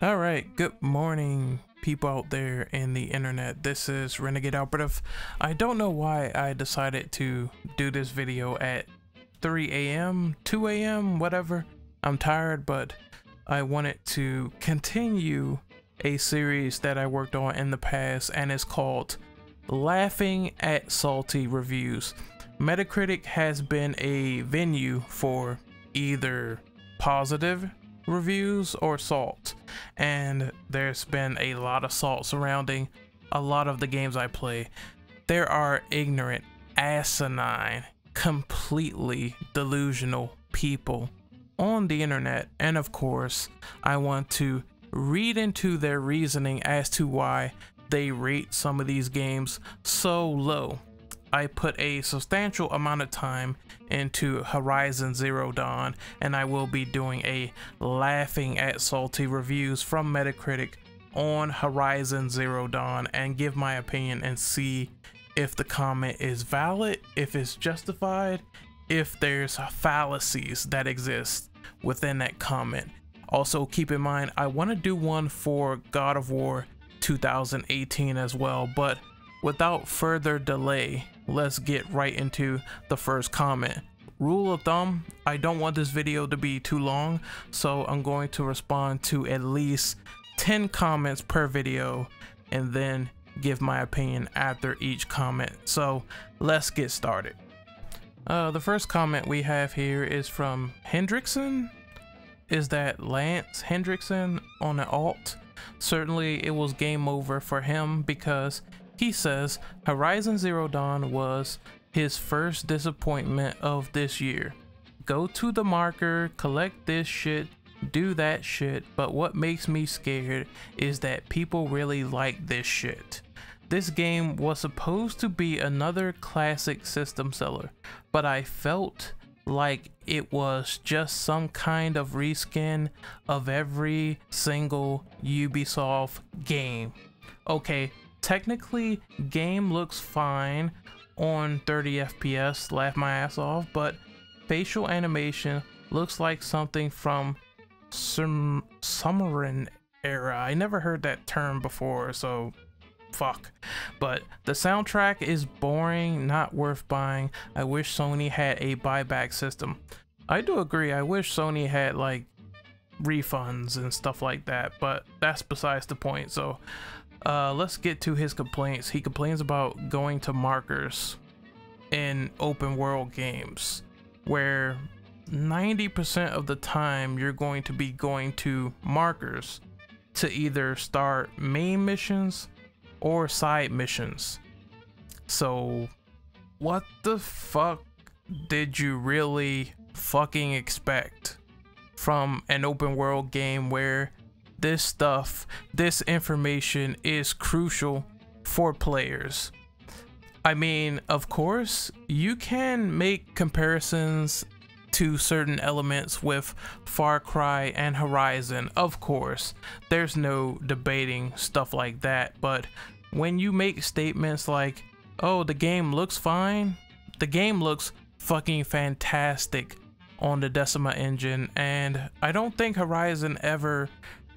Alright, good morning people out there in the internet. This is Renegade Operative. I don't know why I decided to do this video at 3 a.m., 2 a.m., whatever. I'm tired, but I wanted to continue a series that I worked on in the past, and it's called Laughing at Salty Reviews. Metacritic has been a venue for either positive reviews or salt, and there's been a lot of salt surrounding a lot of the games I play. There are ignorant, asinine, completely delusional people on the internet, and of course I want to read into their reasoning as to why they rate some of these games so low. I put a substantial amount of time into Horizon Zero Dawn, and I will be doing a laughing at salty reviews from Metacritic on Horizon Zero Dawn and give my opinion and see if the comment is valid, if it's justified, if there's fallacies that exist within that comment. Also keep in mind, I want to do one for God of War 2018 as well, but without further delay, let's get right into the first comment. Rule of thumb, I don't want this video to be too long, so I'm going to respond to at least 10 comments per video and then give my opinion after each comment. So let's get started. The first comment we have here is from Hendrickson. Is that Lance Hendrickson on an alt? Certainly it was game over for him, because he says Horizon Zero Dawn was his first disappointment of this year. Go to the marker, collect this shit, do that shit, but what makes me scared is that people really like this shit. This game was supposed to be another classic system seller, but I felt like it was just some kind of reskin of every single Ubisoft game. Okay, technically game looks fine on 30 FPS, laugh my ass off, but facial animation looks like something from some Summerin era. I never heard that term before, so fuck. But the soundtrack is boring, not worth buying. I wish Sony had a buyback system. I do agree, I wish Sony had like refunds and stuff like that, but that's besides the point. So let's get to his complaints. He complains about going to markers in open world games, where 90% of the time you're going to be going to markers to either start main missions or side missions. So what the fuck did you really fucking expect from an open world game where this information is crucial for players? I mean, of course, you can make comparisons to certain elements with Far Cry and Horizon. Of course, there's no debating stuff like that, but when you make statements like, oh, the game looks fine, the game looks fucking fantastic on the Decima engine, and I don't think Horizon ever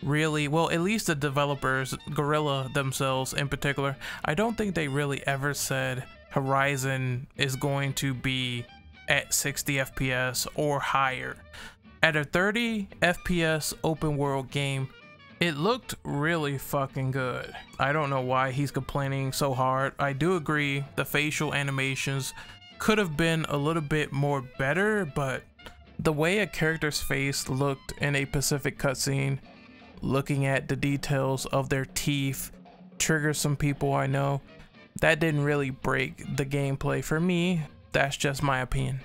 really, well, at least the developers, Guerrilla themselves in particular, I don't think they really ever said Horizon is going to be at 60 FPS or higher. At a 30 FPS open world game, it looked really fucking good. I don't know why he's complaining so hard. I do agree the facial animations could have been a little bit more better, but the way a character's face looked in a Pacific cutscene, looking at the details of their teeth, triggers some people I know. That didn't really break the gameplay for me. That's just my opinion.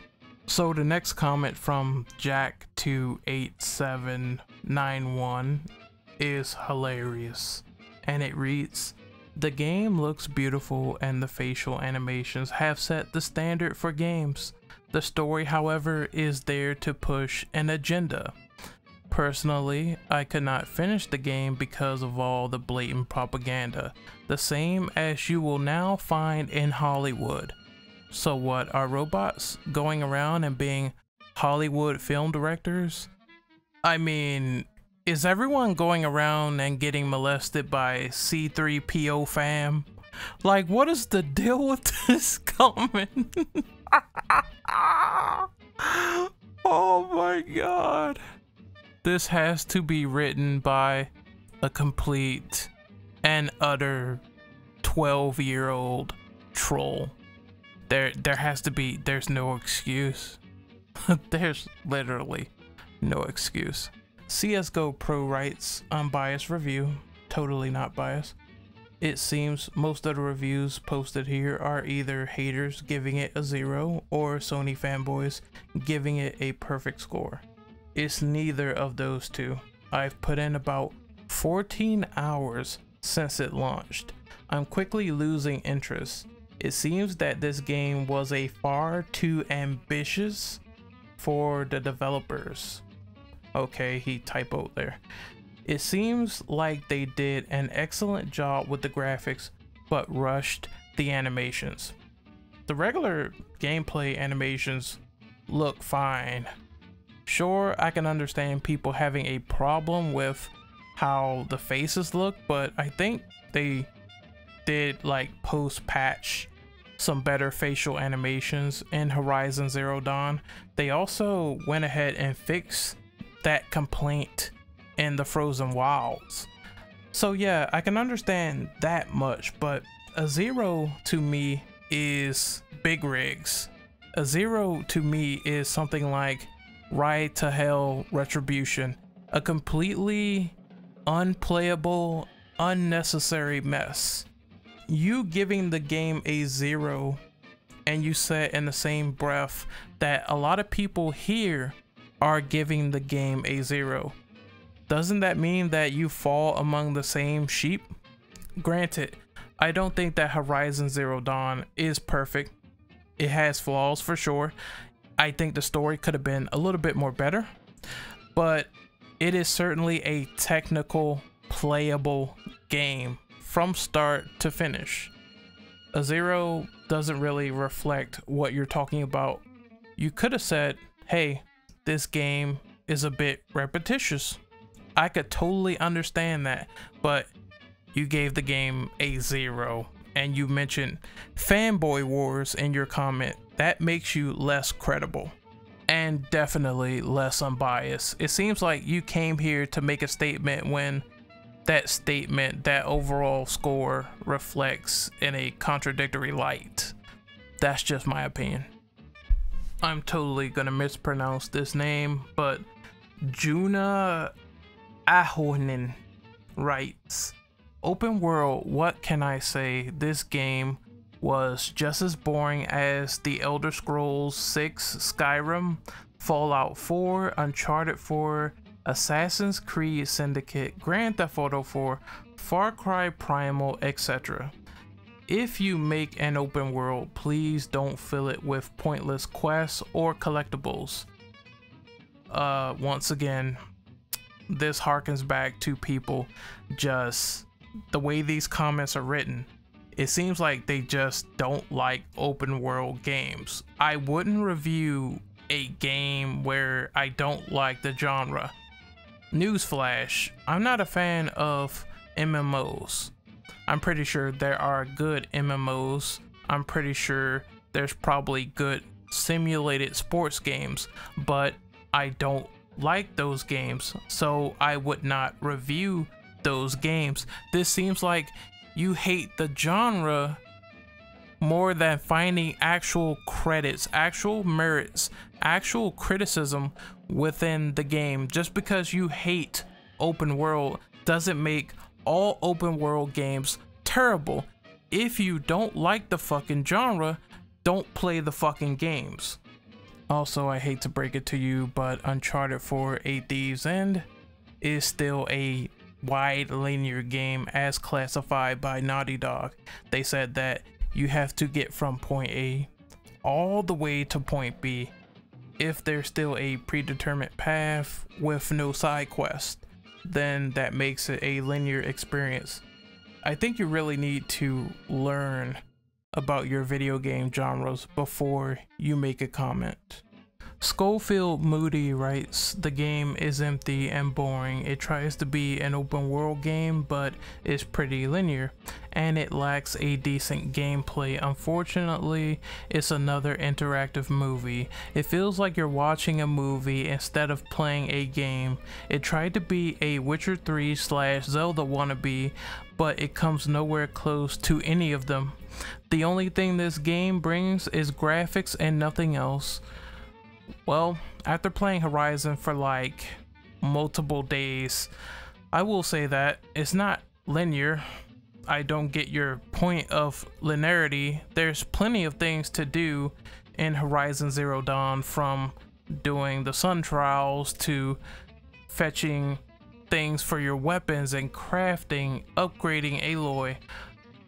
So the next comment from Jack28791 is hilarious, and it reads, the game looks beautiful and the facial animations have set the standard for games. The story, however, is there to push an agenda. Personally, I could not finish the game because of all the blatant propaganda, the same as you will now find in Hollywood. So what, are robots going around and being Hollywood film directors? I mean, Is everyone going around and getting molested by C3PO fam? Like, what is the deal with this comment? Oh my god. This has to be written by a complete and utter 12-year-old troll. There has to be, there's no excuse. There's literally no excuse. CSGO Pro writes, unbiased review, totally not biased. It seems most of the reviews posted here are either haters giving it a 0 or Sony fanboys giving it a perfect score. It's neither of those two. I've put in about 14 hours since it launched. I'm quickly losing interest. It seems that this game was a far too ambitious for the developers. Okay, he typoed there. It seems like they did an excellent job with the graphics, but rushed the animations. The regular gameplay animations look fine. Sure, I can understand people having a problem with how the faces look, but I think they did like post-patch some better facial animations in Horizon Zero Dawn. They also went ahead and fixed that complaint in the Frozen Wilds. So yeah, I can understand that much, but a 0 to me is big rigs. A 0 to me is something like Ride to Hell Retribution, a completely unplayable, unnecessary mess. You giving the game a 0 and you said in the same breath that a lot of people here are giving the game a 0. Doesn't that mean that you fall among the same sheep? Granted, I don't think that Horizon Zero Dawn is perfect. It has flaws for sure. I think the story could have been a little bit more better, but it is certainly a technical, playable game from start to finish. A 0 doesn't really reflect what you're talking about. You could have said, hey, this game is a bit repetitious. I could totally understand that, but you gave the game a 0 and you mentioned fanboy wars in your comment. That makes you less credible and definitely less unbiased. It seems like you came here to make a statement when that statement, that overall score, reflects in a contradictory light. That's just my opinion. I'm totally gonna mispronounce this name, but Juna Ahonen writes, open world, what can I say? This game was just as boring as The Elder Scrolls 6, Skyrim, Fallout 4, Uncharted 4, Assassin's Creed Syndicate, Grand Theft Auto 4, Far Cry Primal, etc. If you make an open world, please don't fill it with pointless quests or collectibles. Once again, this harkens back to people just, the way these comments are written, it seems like they just don't like open world games. I wouldn't review a game where I don't like the genre. Newsflash, I'm not a fan of MMOs. I'm pretty sure there are good MMOs. I'm pretty sure there's probably good simulated sports games, but I don't like those games, so I would not review those games. This seems like you hate the genre more than finding actual credits, actual merits, actual criticism within the game. Just because you hate open world doesn't make all open world games terrible. If you don't like the fucking genre, don't play the fucking games. Also, I hate to break it to you, but Uncharted 4: A Thief's End is still a wide linear game as classified by Naughty Dog. They said that you have to get from point A all the way to point B if there's still a predetermined path with no side quest. Then that makes it a linear experience. I think you really need to learn about your video game genres before you make a comment. Schofield Moody writes, the game is empty and boring. It tries to be an open world game, but is pretty linear, and it lacks a decent gameplay. Unfortunately, it's another interactive movie. It feels like you're watching a movie instead of playing a game. It tried to be a Witcher 3 / Zelda wannabe, but it comes nowhere close to any of them. The only thing this game brings is graphics and nothing else. Well, after playing Horizon for like multiple days, I will say that it's not linear. I don't get your point of linearity. There's plenty of things to do in Horizon Zero Dawn, from doing the sun trials to fetching things for your weapons and crafting, upgrading Aloy,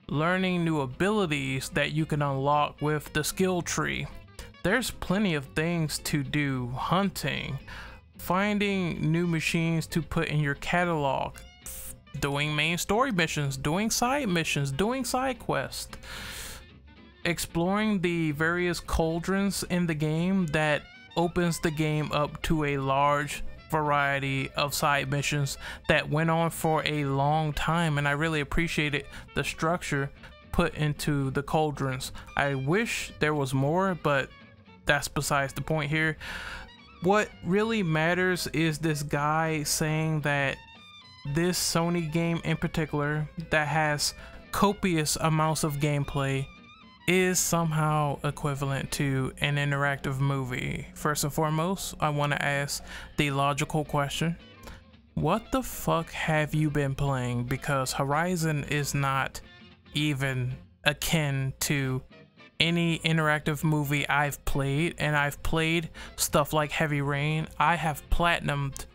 learning new abilities that you can unlock with the skill tree. There's plenty of things to do, hunting, finding new machines to put in your catalog, doing main story missions, doing side missions, doing side quests, exploring the various cauldrons in the game that opens the game up to a large variety of side missions that went on for a long time, and I really appreciated the structure put into the cauldrons. I wish there was more, but that's besides the point here. What really matters is this guy saying that this Sony game in particular that has copious amounts of gameplay is somehow equivalent to an interactive movie. First and foremost, I want to ask the logical question: what the fuck have you been playing? Because Horizon is not even akin to any interactive movie I've played, and I've played stuff like Heavy Rain. I have platinumed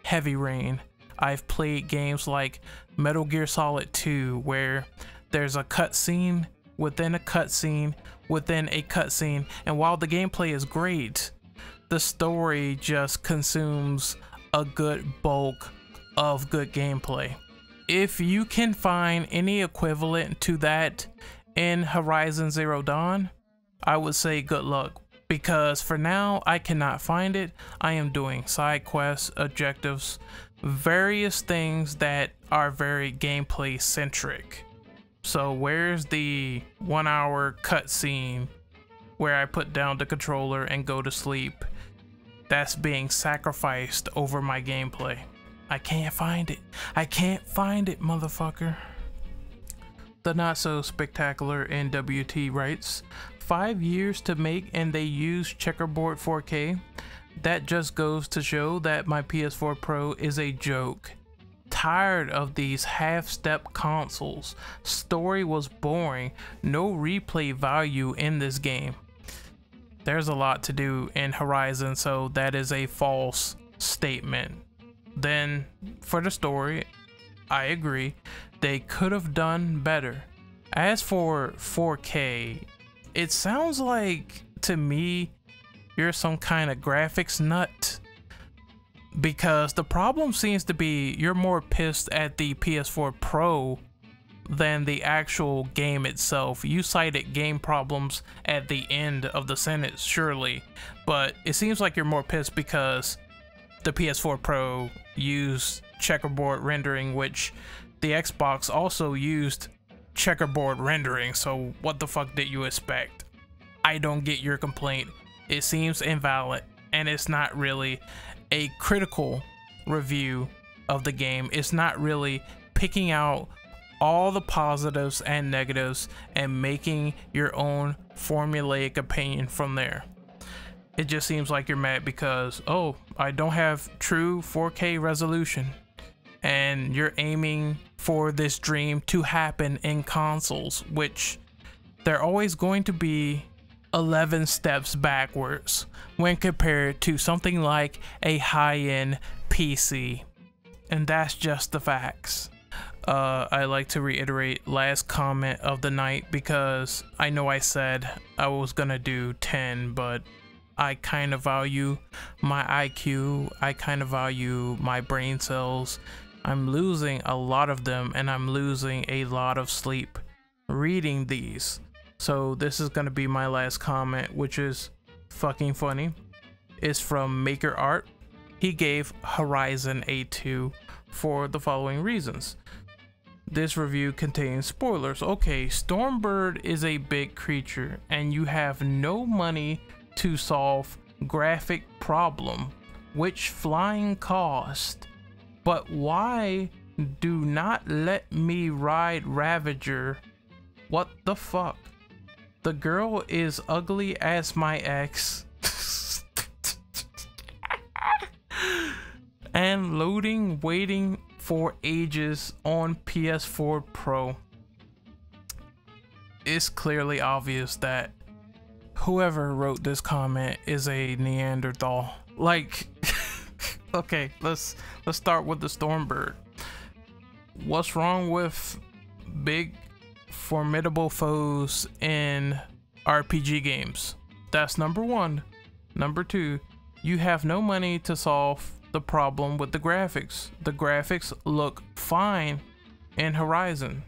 Heavy Rain. I've played games like Metal Gear Solid 2, where there's a cutscene within a cutscene within a cutscene, and while the gameplay is great, the story just consumes a good bulk of good gameplay. If you can find any equivalent to that in Horizon Zero Dawn, I would say good luck, because for now I cannot find it. I am doing side quests, objectives, various things that are very gameplay centric. So where's the 1 hour cutscene where I put down the controller and go to sleep? That's being sacrificed over my gameplay. I can't find it. I can't find it, motherfucker. The not so spectacular NWT writes, 5 years to make and they use checkerboard 4K. That just goes to show that my PS4 Pro is a joke. Tired of these half-step consoles. Story was boring. No replay value in this game. There's a lot to do in Horizon, so that is a false statement. Then for the story, I agree, they could have done better. As for 4K, it sounds like to me you're some kind of graphics nut, because the problem seems to be you're more pissed at the PS4 Pro than the actual game itself. You cited game problems at the end of the sentence, surely, but it seems like you're more pissed because the PS4 Pro used checkerboard rendering, which the Xbox also used checkerboard rendering, so what the fuck did you expect? I don't get your complaint. It seems invalid, and it's not really a critical review of the game. It's not really picking out all the positives and negatives and making your own formulaic opinion from there. It just seems like you're mad because, oh, I don't have true 4K resolution, and you're aiming for this dream to happen in consoles, which they're always going to be 11 steps backwards when compared to something like a high-end PC, and that's just the facts. I like to reiterate last comment of the night, because I know I said I was gonna do 10, but I kind of value my IQ, I kind of value my brain cells. I'm losing a lot of them, and I'm losing a lot of sleep reading these. So this is gonna be my last comment, which is fucking funny. is from Maker Art. He gave Horizon a 2 for the following reasons. This review contains spoilers. Okay, Stormbird is a big creature and you have no money to solve graphic problem, which flying cost. But why do not let me ride Ravager? What the fuck? The girl is ugly as my ex. And loading waiting for ages on PS4 Pro. It's clearly obvious that whoever wrote this comment is a Neanderthal. Like, okay, let's start with the Stormbird. What's wrong with big formidable foes in RPG games? That's number one. Number two, you have no money to solve the problem with the graphics. The graphics look fine in Horizon.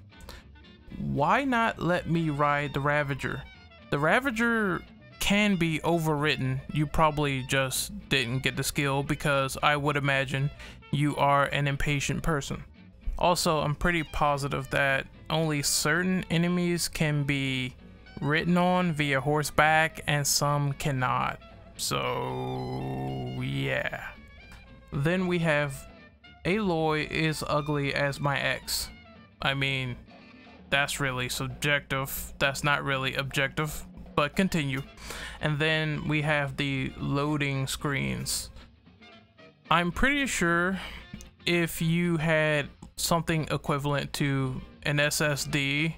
Why not let me ride the Ravager? The Ravager can be overwritten. You probably just didn't get the skill because I would imagine you are an impatient person. Also, I'm pretty positive that only certain enemies can be ridden on via horseback and some cannot. So yeah. Then we have Aloy is ugly as my ex. I mean, that's really subjective. That's not really objective, but continue. And then we have the loading screens. I'm pretty sure if you had something equivalent to an SSD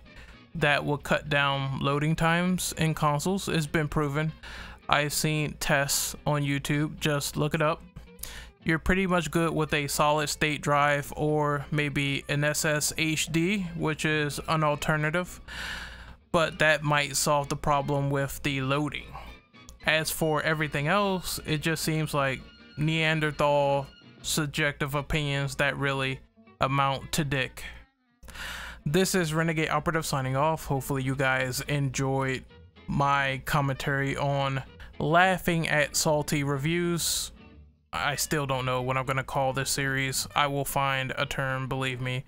that will cut down loading times in consoles, it's been proven. I've seen tests on YouTube, just look it up. You're pretty much good with a solid state drive or maybe an SSHD, which is an alternative, but that might solve the problem with the loading. As for everything else, it just seems like Neanderthal subjective opinions that really amount to dick. This is Renegade Operative signing off. Hopefully you guys enjoyed my commentary on laughing at salty reviews. I still don't know what I'm gonna call this series. I will find a term, believe me.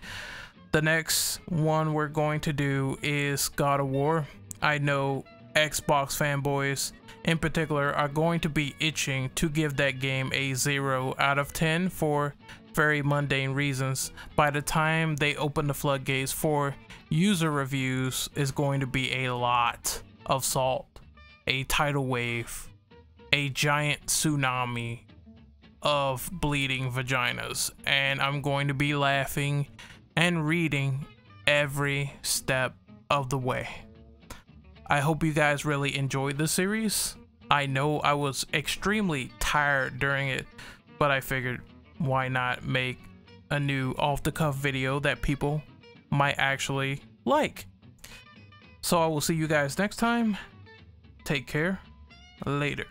The next one we're going to do is God of War. I know Xbox fanboys in particular are going to be itching to give that game a 0 out of 10 for very mundane reasons. By the time they open the floodgates for user reviews, is going to be a lot of salt, a tidal wave, a giant tsunami of bleeding vaginas, and I'm going to be laughing and reading every step of the way. I hope you guys really enjoyed the series. I know I was extremely tired during it, but I figured why not make a new off-the-cuff video that people might actually like. So I will see you guys next time. Take care. Later.